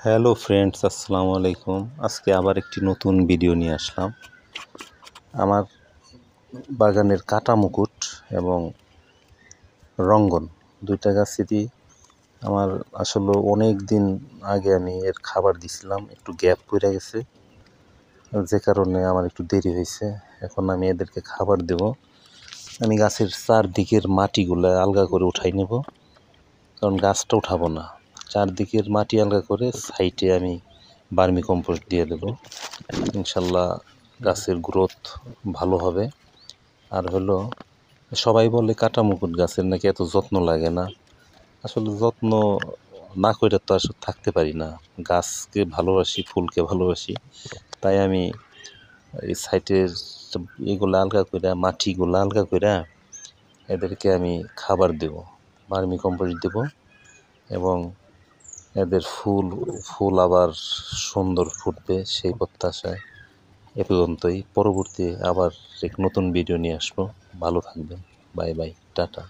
Hello friends, আসসালামু আলাইকুম। আজকে আবার একটি নতুন ভিডিও নিয়ে আসলাম। আমার বাগানের কাটা মুকুট এবং রঙ্গন দুইটা গাছেরই আমার আসলে অনেক দিন আগে আমি এর খাবার দিছিলাম, একটু গ্যাপ পড়ে গেছে, যে কারণে আমার একটু দেরি হয়েছে। এখন আমি এদেরকে খাবার দেব। আমি গাছের চারদিকের মাটিগুলো আলগা করে উঠাই নেব, কারণ গাছটা উঠাবো না। চারদিকের মাটি আলগা করে সাইডে আমি ভার্মি কম্পোস্ট দিয়ে দেব। ইনশাল্লাহ গাছের গ্রোথ ভালো হবে। আর হলো, সবাই বলে কাটা মুকুট গাছের নাকি এত যত্ন লাগে না। আসলে যত্ন না করে তো আসলে থাকতে পারি না। গাছকে ভালোবাসি, ফুলকে ভালোবাসি, তাই আমি এই সাইডের এগুলো আলগা করে, মাটিগুলো আলগা করে এদেরকে আমি খাবার দেব, ভার্মি কম্পোস্ট দেব। এবং এদের ফুল আবার সুন্দর ফুটবে সেই প্রত্যাশায় এ পর্যন্তই। পরবর্তী আবার এক নতুন ভিডিও নিয়ে আসবো। ভালো থাকবেন। Bye bye, tata.